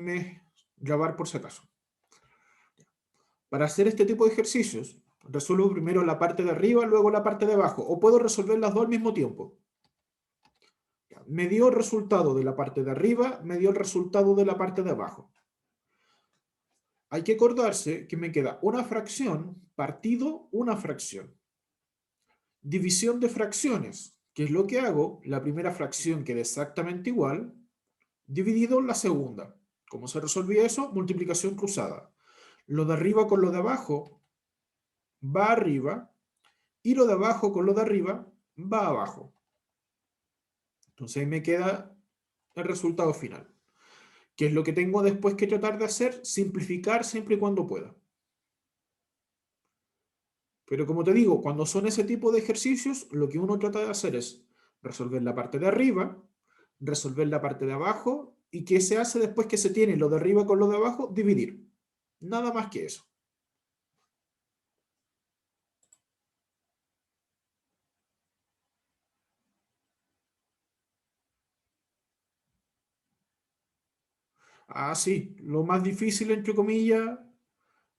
déjenme grabar por si acaso. Para hacer este tipo de ejercicios, resuelvo primero la parte de arriba, luego la parte de abajo, o puedo resolver las dos al mismo tiempo. Me dio el resultado de la parte de arriba, me dio el resultado de la parte de abajo. Hay que acordarse que me queda una fracción partido una fracción. División de fracciones, que es lo que hago, la primera fracción queda exactamente igual, dividido la segunda. ¿Cómo se resolvía eso? Multiplicación cruzada. Lo de arriba con lo de abajo va arriba y lo de abajo con lo de arriba va abajo. Entonces ahí me queda el resultado final. ¿Qué es lo que tengo después que tratar de hacer? Simplificar siempre y cuando pueda. Pero como te digo, cuando son ese tipo de ejercicios, lo que uno trata de hacer es resolver la parte de arriba, resolver la parte de abajo, y ¿qué se hace después que se tiene lo de arriba con lo de abajo? Dividir. Nada más que eso. Ah, sí, lo más difícil, entre comillas,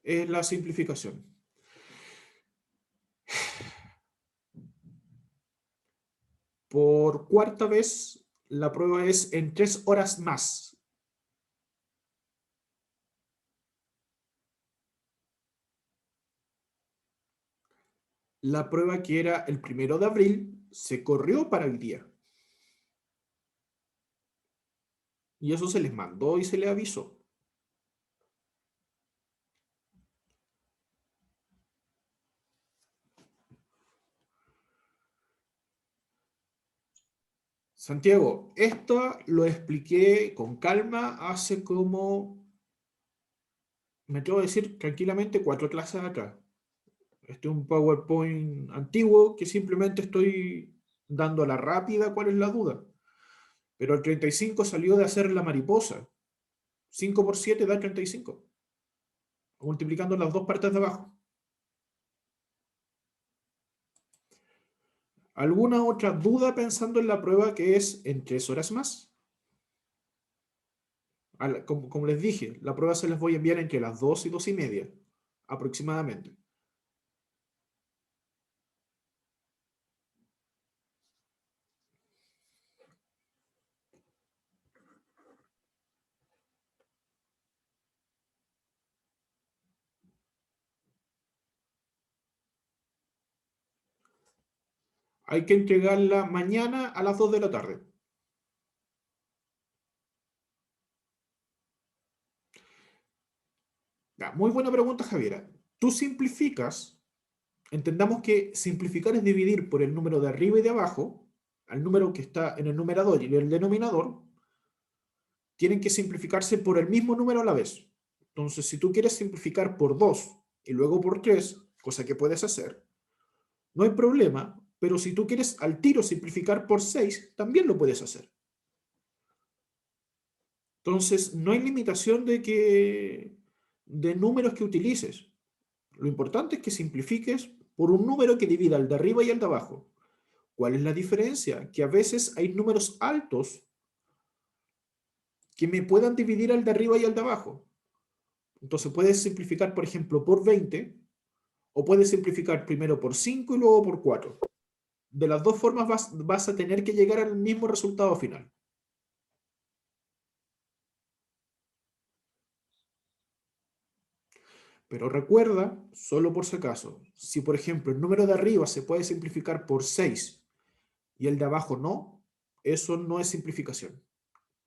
es la simplificación. Por cuarta vez, la prueba es en 3 horas más. La prueba que era el 1 de abril se corrió para hoy día. Y eso se les mandó y se les avisó. Santiago, esto lo expliqué con calma hace como, me atrevo a decir tranquilamente, 4 clases atrás. Este es un PowerPoint antiguo que simplemente estoy dando a la rápida cuál es la duda. Pero el 35 salió de hacer la mariposa. 5 por 7 da 35. Multiplicando las dos partes de abajo. ¿Alguna otra duda pensando en la prueba que es en 3 horas más? Como les dije, la prueba se les voy a enviar entre las 2 y 2 y media, aproximadamente. Hay que entregarla mañana a las 2 de la tarde. Ya, muy buena pregunta, Javiera. Tú simplificas, entendamos que simplificar es dividir por el número de arriba y de abajo, al número que está en el numerador y en el denominador, tienen que simplificarse por el mismo número a la vez. Entonces, si tú quieres simplificar por 2 y luego por 3, cosa que puedes hacer, no hay problema, pero si tú quieres al tiro simplificar por 6, también lo puedes hacer. Entonces, no hay limitación de números que utilices. Lo importante es que simplifiques por un número que divida el de arriba y el de abajo. ¿Cuál es la diferencia? Que a veces hay números altos que me puedan dividir al de arriba y al de abajo. Entonces puedes simplificar, por ejemplo, por 20, o puedes simplificar primero por 5 y luego por 4. De las dos formas vas a tener que llegar al mismo resultado final. Pero recuerda, solo por si acaso, si por ejemplo el número de arriba se puede simplificar por 6 y el de abajo no, eso no es simplificación.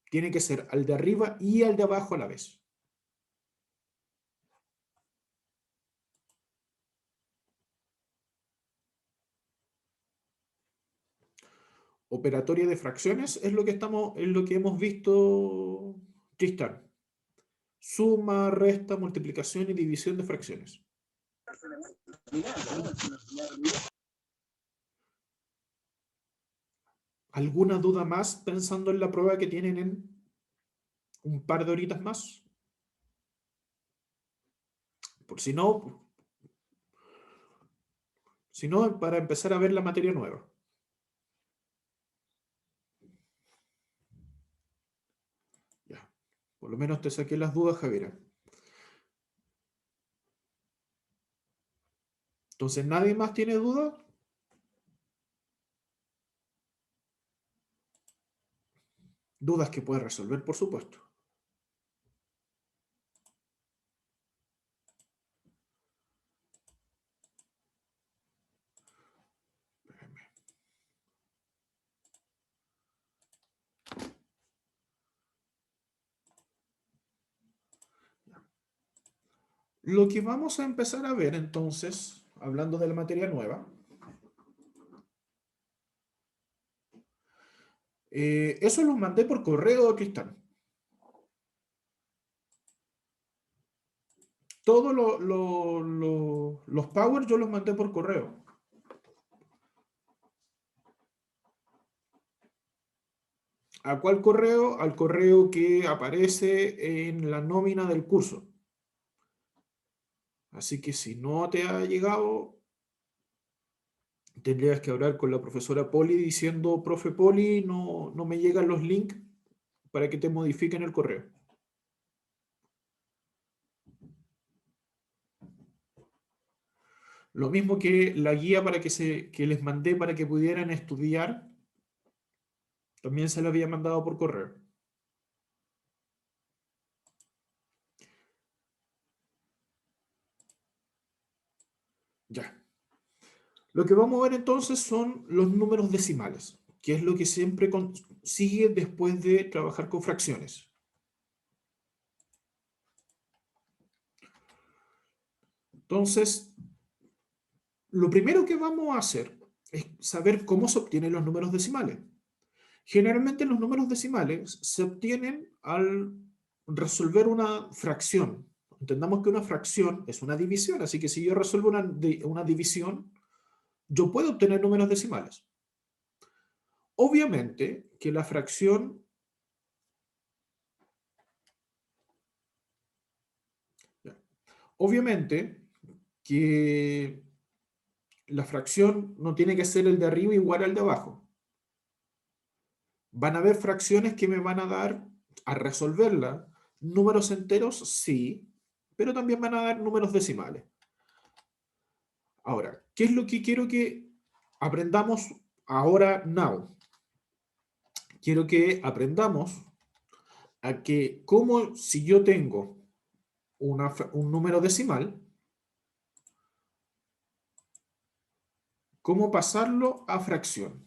Tiene que ser al de arriba y al de abajo a la vez. Operatoria de fracciones es lo que hemos visto, Tristán. Suma, resta, multiplicación y división de fracciones. ¿Alguna duda más pensando en la prueba que tienen en un par de horitas más? Por si no, para empezar a ver la materia nueva. Ya. Por Por lo menos te saqué las dudas, Javiera. Entonces, ¿nadie más tiene dudas? Dudas que puedes resolver, por supuesto. Lo que vamos a empezar a ver entonces, hablando de la materia nueva, eso los mandé por correo, aquí están. Todos los Power yo los mandé por correo. ¿A cuál correo? Al correo que aparece en la nómina del curso. Así que si no te ha llegado, tendrías que hablar con la profesora Poli diciendo, profe Poli, no me llegan los links para que te modifiquen el correo. Lo mismo que la guía para que les mandé para que pudieran estudiar, también se la había mandado por correo. Ya. Lo que vamos a ver entonces son los números decimales, que es lo que siempre sigue después de trabajar con fracciones. Entonces, lo primero que vamos a hacer es saber cómo se obtienen los números decimales. Generalmente los números decimales se obtienen al resolver una fracción. Entendamos que una fracción es una división, así que si yo resuelvo una división, yo puedo obtener números decimales. Obviamente que la fracción... Obviamente que la fracción no tiene que ser el de arriba igual al de abajo. Van a haber fracciones que me van a dar, a resolverla, números enteros, sí, pero también van a dar números decimales. Ahora, ¿qué es lo que quiero que aprendamos ahora, now? Quiero que aprendamos a que como si yo tengo un número decimal, cómo pasarlo a fracción.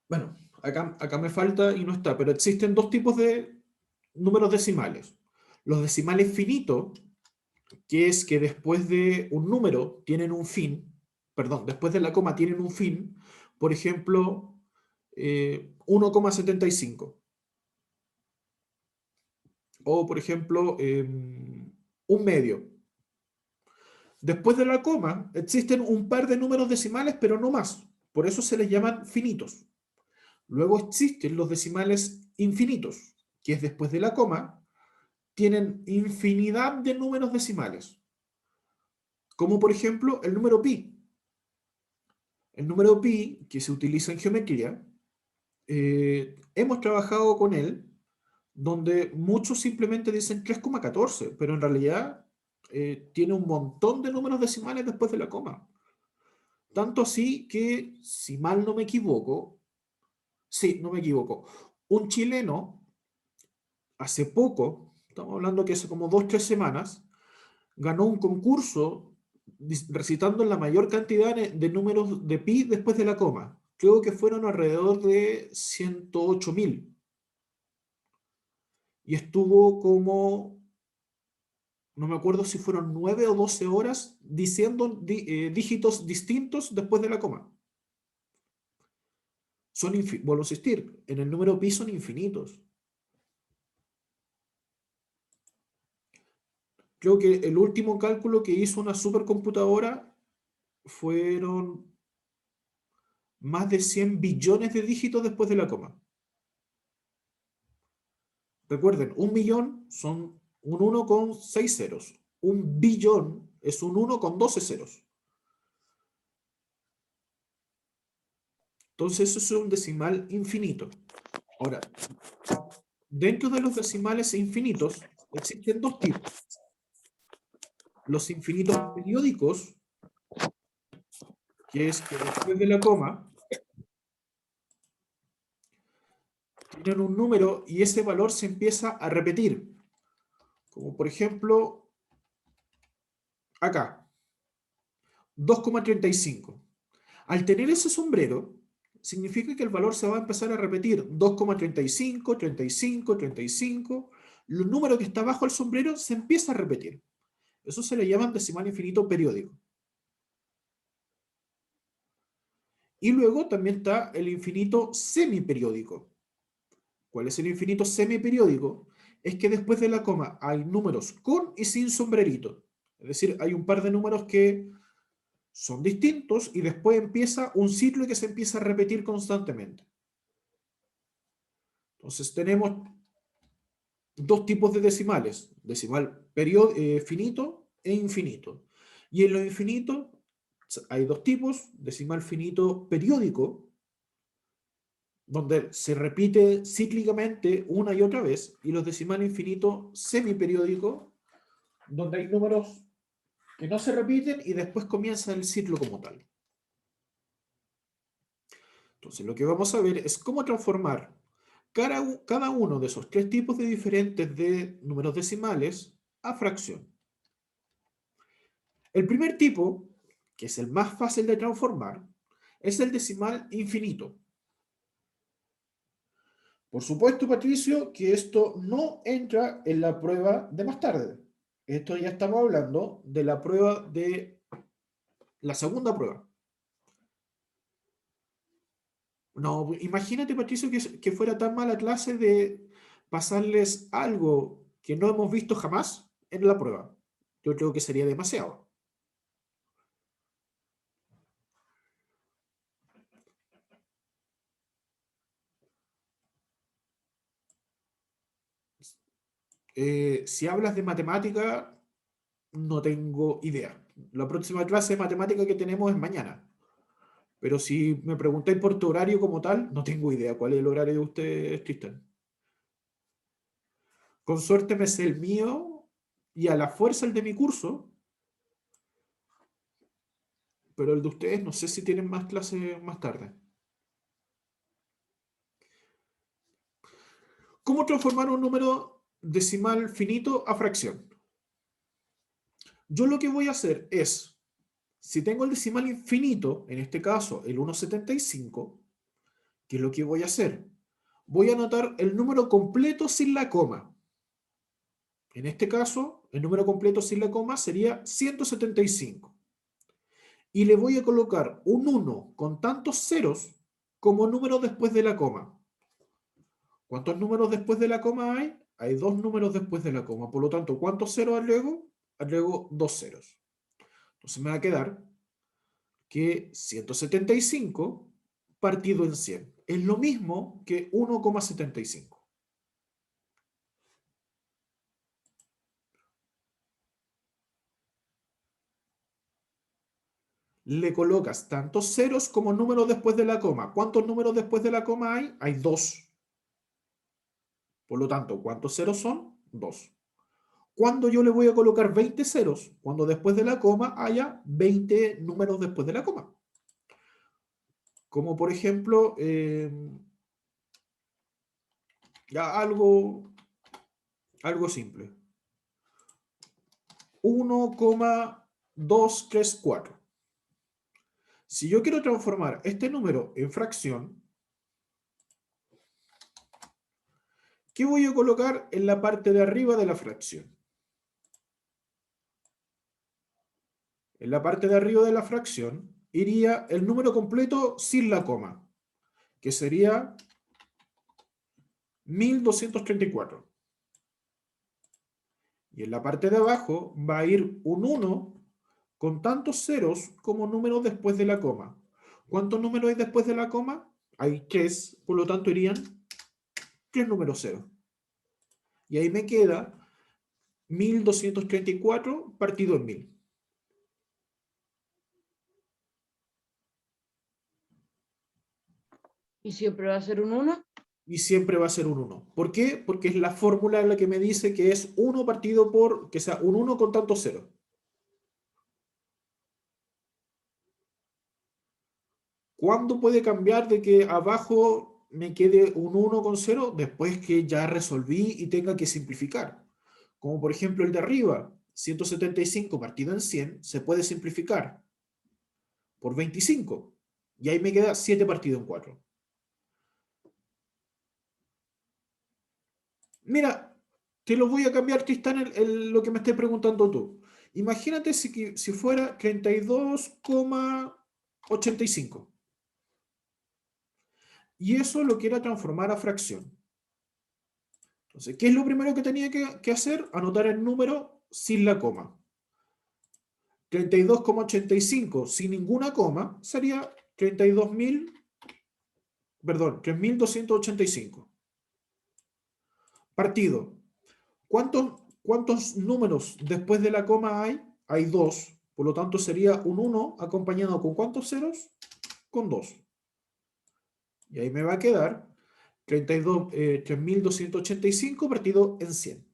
Bueno, acá me falta y no está, pero existen dos tipos de números decimales. Los decimales finitos, que es que después de un número tienen un fin, perdón, después de la coma tienen un fin, por ejemplo, 1,75. O, por ejemplo, un medio. Después de la coma existen un par de números decimales, pero no más. Por eso se les llaman finitos. Luego existen los decimales infinitos, que es después de la coma, tienen infinidad de números decimales, como por ejemplo el número pi. El número pi, que se utiliza en geometría, hemos trabajado con él, donde muchos simplemente dicen 3,14, pero en realidad tiene un montón de números decimales después de la coma. Tanto así que, si mal no me equivoco, sí, no me equivoco, un chileno hace poco, estamos hablando que hace como 2 o 3 semanas, ganó un concurso recitando la mayor cantidad de números de pi después de la coma. Creo que fueron alrededor de 108.000. Y estuvo como, no me acuerdo si fueron 9 o 12 horas diciendo dígitos distintos después de la coma. Vuelvo a insistir, en el número pi son infinitos. Creo que el último cálculo que hizo una supercomputadora fueron más de 100 billones de dígitos después de la coma. Recuerden, un millón son un 1 con 6 ceros. Un billón es un 1 con 12 ceros. Entonces eso es un decimal infinito. Ahora, dentro de los decimales infinitos existen dos tipos. Los infinitos periódicos, que es que después de la coma tienen un número y ese valor se empieza a repetir. Como por ejemplo, acá, 2,35. Al tener ese sombrero, significa que el valor se va a empezar a repetir. 2,35, 35, 35. El número que está bajo el sombrero se empieza a repetir. Eso se le llama decimal infinito periódico. Y luego también está el infinito semiperiódico. ¿Cuál es el infinito semiperiódico? Es que después de la coma hay números con y sin sombrerito. Es decir, hay un par de números que son distintos y después empieza un ciclo que se empieza a repetir constantemente. Entonces tenemos dos tipos de decimales, decimal finito e infinito. Y en lo infinito hay dos tipos, decimal finito periódico, donde se repite cíclicamente una y otra vez, y los decimales infinitos semiperiódicos, donde hay números que no se repiten y después comienza el ciclo como tal. Entonces lo que vamos a ver es cómo transformar cada uno de esos tres tipos de diferentes de números decimales a fracción. El primer tipo, que es el más fácil de transformar, es el decimal infinito. Por supuesto, Patricio, que esto no entra en la prueba de más tarde. Esto ya estamos hablando de la prueba de la segunda prueba. No, imagínate, Patricio, que fuera tan mala clase de pasarles algo que no hemos visto jamás en la prueba. Yo creo que sería demasiado. Si hablas de matemática, no tengo idea. La próxima clase de matemática que tenemos es mañana. Pero si me preguntáis por tu horario como tal, no tengo idea cuál es el horario de ustedes, Tristan. Con suerte me sé el mío y a la fuerza el de mi curso, pero el de ustedes no sé si tienen más clases más tarde. ¿Cómo transformar un número decimal finito a fracción? Yo lo que voy a hacer es, si tengo el decimal infinito, en este caso el 1,75, ¿qué es lo que voy a hacer? Voy a anotar el número completo sin la coma. En este caso, el número completo sin la coma sería 175. Y le voy a colocar un 1 con tantos ceros como número después de la coma. ¿Cuántos números después de la coma hay? Hay dos números después de la coma. Por lo tanto, ¿cuántos ceros agrego? Agrego dos ceros. Entonces me va a quedar que 175 partido en 100 es lo mismo que 1,75. Le colocas tantos ceros como números después de la coma. ¿Cuántos números después de la coma hay? Hay dos. Por lo tanto, ¿cuántos ceros son? Dos. ¿Cuándo yo le voy a colocar 20 ceros? Cuando después de la coma haya 20 números después de la coma. Como por ejemplo, ya algo simple. 1,234. Si yo quiero transformar este número en fracción, ¿qué voy a colocar en la parte de arriba de la fracción? En la parte de arriba de la fracción iría el número completo sin la coma, que sería 1234. Y en la parte de abajo va a ir un 1 con tantos ceros como números después de la coma. ¿Cuántos números hay después de la coma? Hay 3, por lo tanto irían 3 números ceros. Y ahí me queda 1234 partido en 1000. ¿Y siempre va a ser un 1? y siempre va a ser un 1. ¿Por qué? Porque es la fórmula la que me dice que es 1 partido por, que sea un 1 con tantos ceros. ¿Cuándo puede cambiar de que abajo me quede un 1 con 0? Después que ya resolví y tenga que simplificar. Como por ejemplo el de arriba, 175 partido en 100, se puede simplificar por 25. Y ahí me queda 7 partido en 4. Mira, te lo voy a cambiar, Tristán, lo que me estés preguntando tú. Imagínate si fuera 32,85. Y eso lo quiera transformar a fracción. Entonces, ¿qué es lo primero que tenía que hacer? Anotar el número sin la coma. 32,85 sin ninguna coma sería 32.000, perdón, 3.285. Partido. ¿Cuántos números después de la coma hay? Hay 2. Por lo tanto, sería un 1 acompañado con ¿cuántos ceros? Con 2. Y ahí me va a quedar 3.285 partido en 100.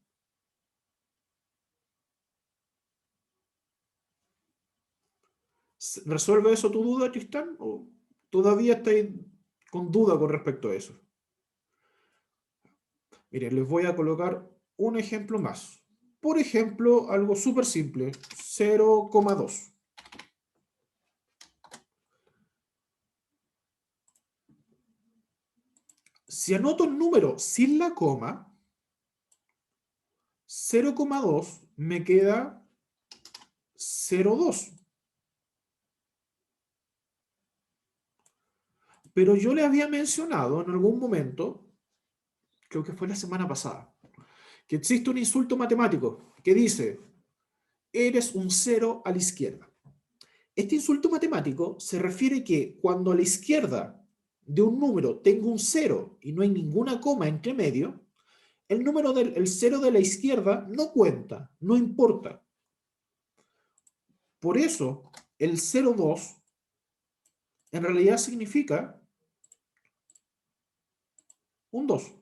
¿Resuelve eso tu duda, Tristán? ¿O todavía estáis con duda con respecto a eso? Miren, les voy a colocar un ejemplo más. Por ejemplo, algo súper simple, 0,2. Si anoto el número sin la coma, 0,2 me queda 0,2. Pero yo le había mencionado en algún momento, creo que fue la semana pasada, que existe un insulto matemático que dice, eres un cero a la izquierda. Este insulto matemático se refiere que cuando a la izquierda de un número tengo un cero y no hay ninguna coma entre medio, el número del cero de la izquierda no cuenta, no importa. Por eso, el 0,2 en realidad significa un 2.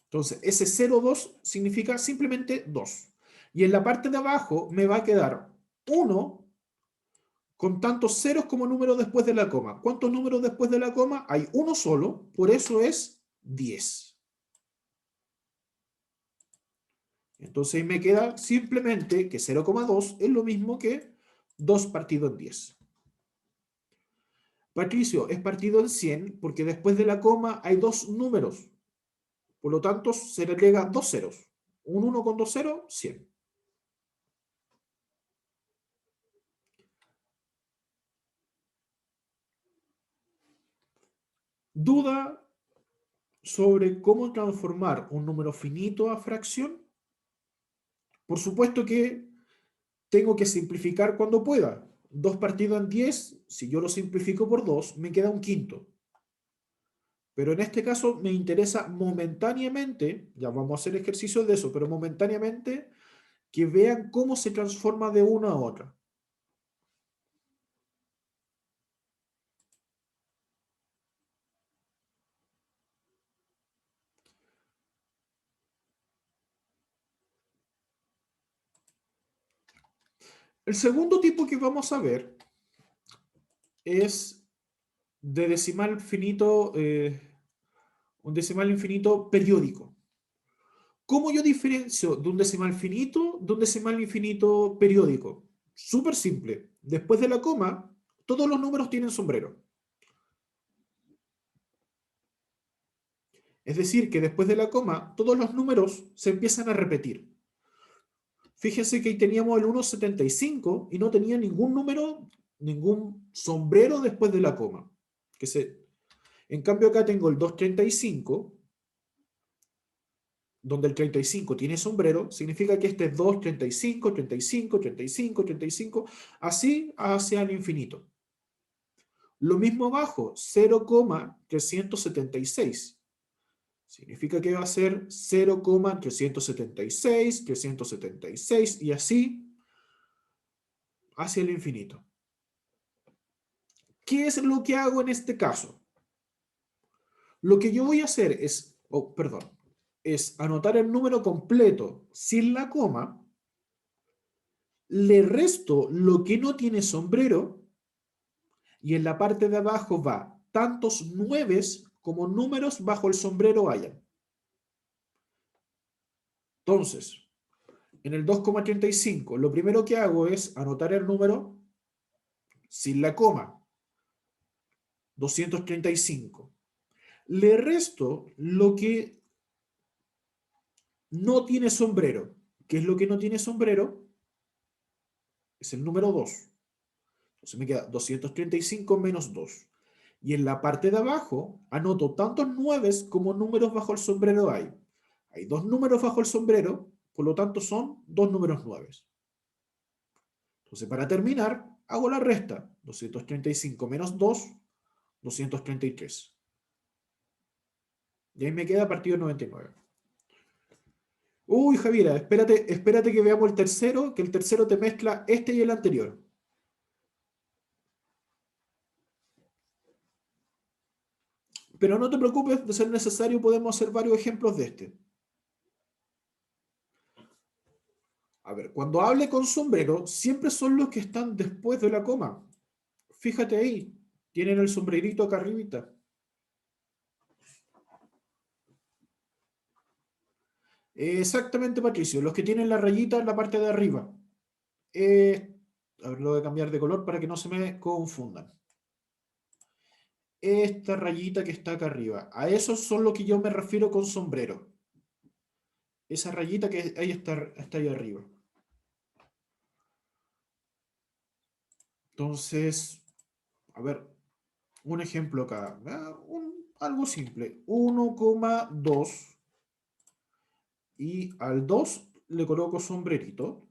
Entonces, ese 0,2 significa simplemente 2. Y en la parte de abajo me va a quedar 1 con tantos ceros como números después de la coma. ¿Cuántos números después de la coma? Hay uno solo, por eso es 10. Entonces ahí me queda simplemente que 0,2 es lo mismo que 2 partido en 10. Patricio, es partido en 100 porque después de la coma hay dos números. Por lo tanto, se le agrega dos ceros. Un 1 con dos ceros, 100. ¿Duda sobre cómo transformar un número finito a fracción? Por supuesto que tengo que simplificar cuando pueda. 2 partido en 10, si yo lo simplifico por 2, me queda un quinto. Pero en este caso me interesa momentáneamente, ya vamos a hacer ejercicios de eso, pero momentáneamente que vean cómo se transforma de una a otra. El segundo tipo que vamos a ver es de decimal finito, un decimal infinito periódico. ¿Cómo yo diferencio de un decimal finito de un decimal infinito periódico? Súper simple. Después de la coma, todos los números tienen sombrero. Es decir, que después de la coma, todos los números se empiezan a repetir. Fíjense que ahí teníamos el 1,75 y no tenía ningún número, ningún sombrero después de la coma. En cambio acá tengo el 2,35, donde el 35 tiene sombrero, significa que este es 2,35, 35, 35, 35, así hacia el infinito. Lo mismo abajo, 0,376. Significa que va a ser 0,376, 376 y así hacia el infinito. ¿Qué es lo que hago en este caso? Lo que yo voy a hacer es, es anotar el número completo sin la coma, le resto lo que no tiene sombrero y en la parte de abajo va tantos nueves como números bajo el sombrero hayan. Entonces, en el 2,35, lo primero que hago es anotar el número sin la coma, 235. Le resto lo que no tiene sombrero. ¿Qué es lo que no tiene sombrero? Es el número 2. Entonces me queda 235 menos 2. Y en la parte de abajo anoto tantos nueves como números bajo el sombrero hay. Hay dos números bajo el sombrero, por lo tanto son dos números nueves. Entonces para terminar, hago la resta. 235 menos 2, 233. Y ahí me queda partido 99. Uy, Javiera, espérate que veamos el tercero, que el tercero te mezcla este y el anterior. Pero no te preocupes, de ser necesario podemos hacer varios ejemplos de este. A ver, cuando hable con sombrero, siempre son los que están después de la coma. Fíjate ahí, tienen el sombrerito acá arribita. Exactamente, Patricio, los que tienen la rayita en la parte de arriba. A ver, lo voy a cambiar de color para que no se me confundan. Esta rayita que está acá arriba. A esos son los que yo me refiero con sombrero. Esa rayita que ahí está ahí arriba. Entonces, a ver, un ejemplo acá. Algo simple. 1,2 y al 2 le coloco sombrerito.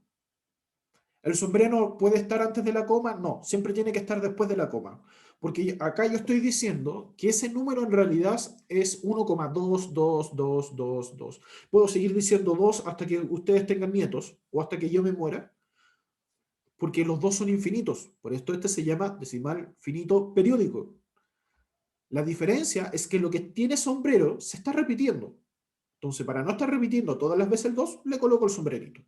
¿El sombrero puede estar antes de la coma? No, siempre tiene que estar después de la coma. Porque acá yo estoy diciendo que ese número en realidad es 1,22222. Puedo seguir diciendo 2 hasta que ustedes tengan nietos o hasta que yo me muera, porque los dos son infinitos. Por esto este se llama decimal finito periódico. La diferencia es que lo que tiene sombrero se está repitiendo. Entonces, para no estar repitiendo todas las veces el 2, le coloco el sombrerito.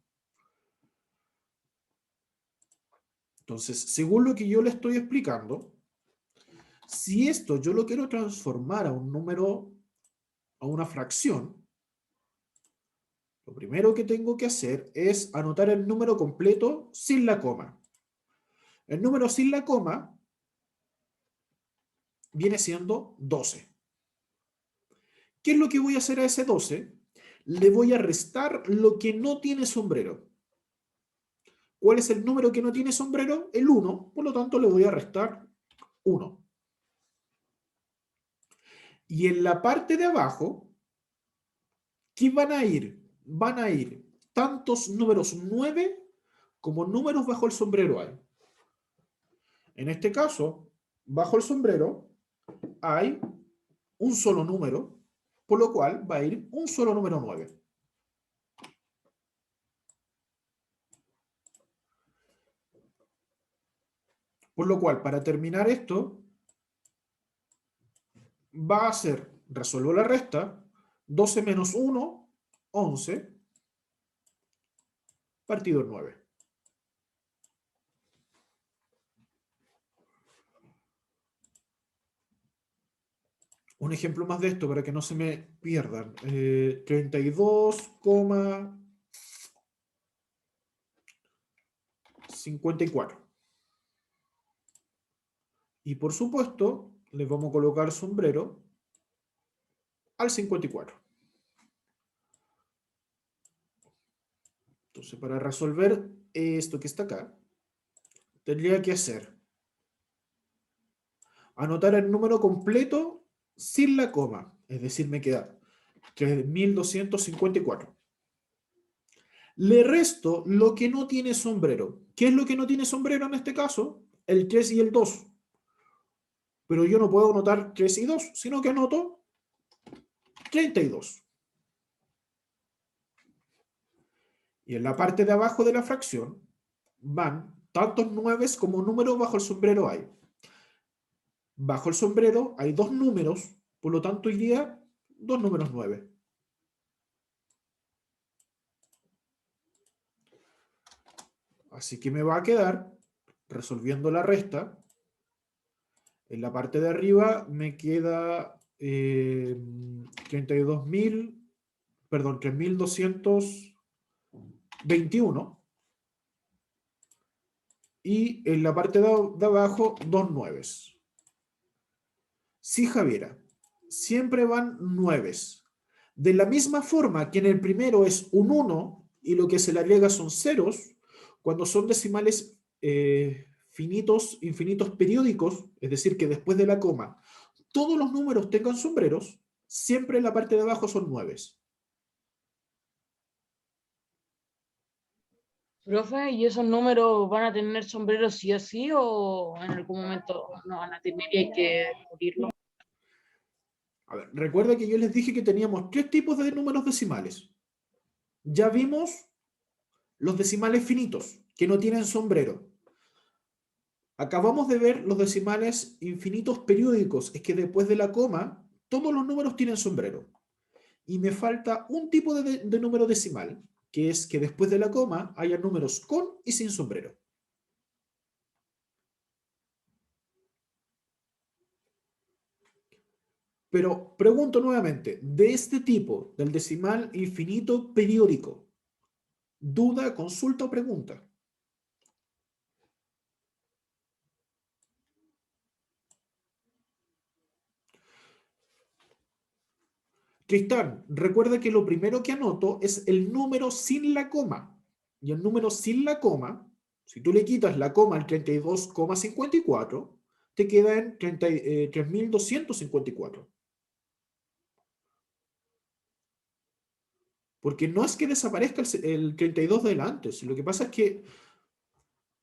Entonces, según lo que yo le estoy explicando, si esto yo lo quiero transformar a un número, a una fracción, lo primero que tengo que hacer es anotar el número completo sin la coma. El número sin la coma viene siendo 12. ¿Qué es lo que voy a hacer a ese 12? Le voy a restar lo que no tiene sombrero. ¿Cuál es el número que no tiene sombrero? El 1, por lo tanto le voy a restar 1. Y en la parte de abajo, ¿qué van a ir? Van a ir tantos números 9 como números bajo el sombrero hay. En este caso, bajo el sombrero hay un solo número, por lo cual va a ir un solo número 9. Por lo cual, para terminar esto, va a ser, resuelvo la resta, 12 menos 1, 11, partido 9. Un ejemplo más de esto para que no se me pierdan. 32,54. Y por supuesto, le vamos a colocar sombrero al 54. Entonces, para resolver esto que está acá, tendría que hacer anotar el número completo sin la coma. Es decir, me queda 3254. Le resto lo que no tiene sombrero. ¿Qué es lo que no tiene sombrero en este caso? El 3 y el 2. Pero yo no puedo anotar 3 y 2, sino que anoto 32. Y en la parte de abajo de la fracción van tantos 9 como números bajo el sombrero hay. Bajo el sombrero hay 2 números, por lo tanto iría 2 números 9. Así que me va a quedar, resolviendo la resta, en la parte de arriba me queda 32.000, perdón, 3.221. Y en la parte de abajo, 2 nueves. Sí, Javiera, siempre van nueves. De la misma forma que en el primero es un 1 y lo que se le agrega son ceros, cuando son decimales finitos, infinitos periódicos, es decir, que después de la coma todos los números tengan sombreros, siempre en la parte de abajo son nueves. Profe, ¿y esos números van a tener sombrero sí o sí o en algún momento no van a tener y hay que descubrirlo? A ver, recuerda que yo les dije que teníamos 3 tipos de números decimales. Ya vimos los decimales finitos, que no tienen sombrero. Acabamos de ver los decimales infinitos periódicos, es que después de la coma, todos los números tienen sombrero. Y me falta un tipo de número decimal, que es que después de la coma haya números con y sin sombrero. Pero pregunto nuevamente, de este tipo, del decimal infinito periódico, ¿duda, consulta o pregunta? Tristán, recuerda que lo primero que anoto es el número sin la coma. Y el número sin la coma, si tú le quitas la coma al 32,54, te queda en 3.254. Porque no es que desaparezca el 32 de delante, lo que pasa es que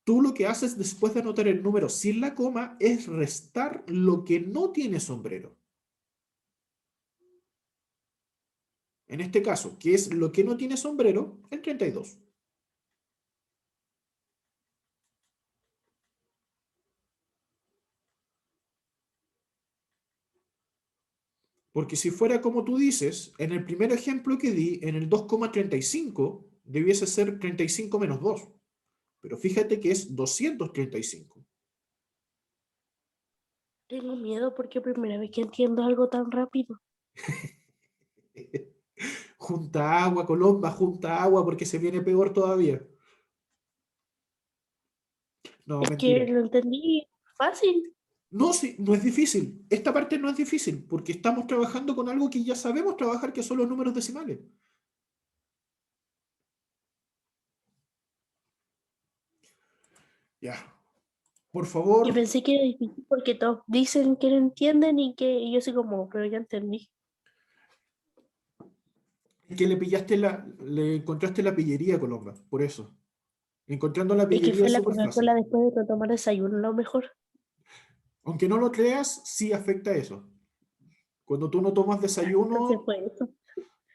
tú lo que haces después de anotar el número sin la coma es restar lo que no tiene sombrero. En este caso, ¿qué es lo que no tiene sombrero? El 32. Porque si fuera como tú dices, en el primer ejemplo que di, en el 2,35, debiese ser 35 menos 2. Pero fíjate que es 235. Tengo miedo porque es primera vez que entiendo algo tan rápido. Junta agua, Colomba, junta agua, porque se viene peor todavía. No, Es que mentira. lo entendí fácil. No, sí, no es difícil. Esta parte no es difícil, porque estamos trabajando con algo que ya sabemos trabajar, que son los números decimales. Ya. Por Yo favor, pensé que era difícil porque todos dicen que no entienden y que y yo soy como, pero ya entendí. que le encontraste la pillería, Colomba, por eso. Encontrando la Es que pillería fue es la súper Coca-Cola fácil. después de no tomar desayuno, lo mejor. Aunque no lo creas, sí afecta eso. Cuando tú no tomas Entonces desayuno, fue eso.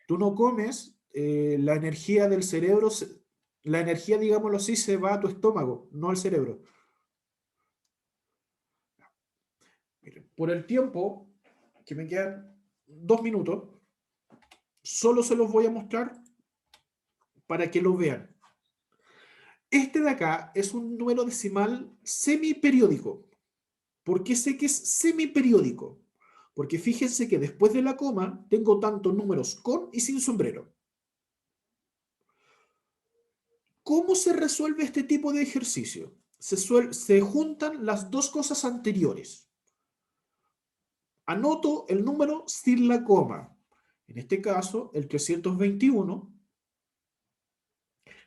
tú no comes, la energía del cerebro, la energía, digámoslo así, se va a tu estómago, no al cerebro. Miren, por el tiempo, que me quedan 2 minutos, solo se los voy a mostrar para que lo vean. Este de acá es un número decimal semiperiódico. ¿Por qué sé que es semiperiódico? Porque fíjense que después de la coma tengo tantos números con y sin sombrero. ¿Cómo se resuelve este tipo de ejercicio? Se juntan las dos cosas anteriores. Anoto el número sin la coma. En este caso, el 321.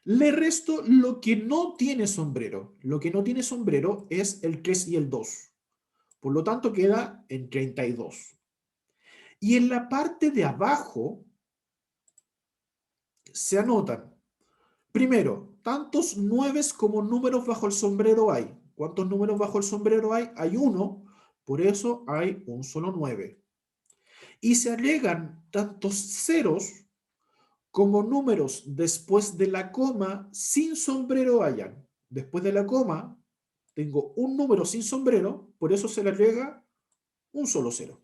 Le resto lo que no tiene sombrero. Lo que no tiene sombrero es el 3 y el 2. Por lo tanto, queda en 32. Y en la parte de abajo se anotan, primero, tantos nueves como números bajo el sombrero hay. ¿Cuántos números bajo el sombrero hay? Hay uno, por eso hay un solo 9. Y se agregan tantos ceros como números después de la coma sin sombrero hayan. después de la coma, tengo un número sin sombrero, por eso se le agrega un solo cero.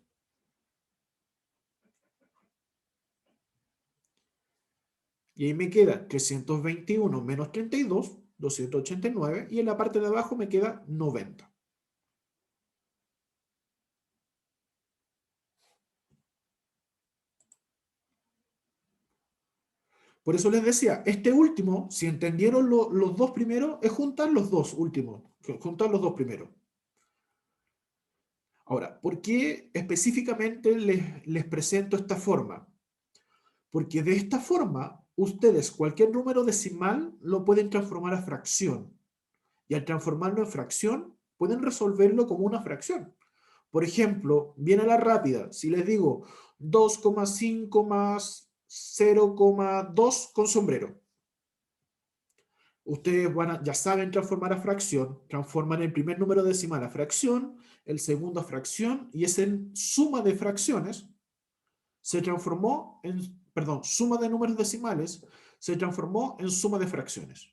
Y ahí me queda 321 menos 32, 289, y en la parte de abajo me queda 90. Por eso les decía, este último, si entendieron los dos primeros, es juntar los dos últimos, juntar los dos primeros. Ahora, ¿por qué específicamente les presento esta forma? Porque de esta forma, ustedes cualquier número decimal lo pueden transformar a fracción. Y al transformarlo en fracción, pueden resolverlo como una fracción. Por ejemplo, viene a la rápida, si les digo 2,5 más 0,2 con sombrero. Ustedes ya saben transformar a fracción, transforman el primer número decimal a fracción, el segundo a fracción, y esa suma de fracciones se transformó en, perdón, suma de números decimales se transformó en suma de fracciones.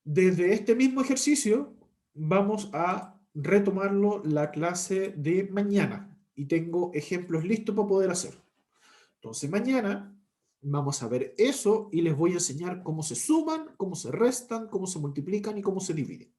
Desde este mismo ejercicio vamos a retomarlo la clase de mañana y tengo ejemplos listos para poder hacer. Entonces mañana vamos a ver eso y les voy a enseñar cómo se suman, cómo se restan, cómo se multiplican y cómo se dividen.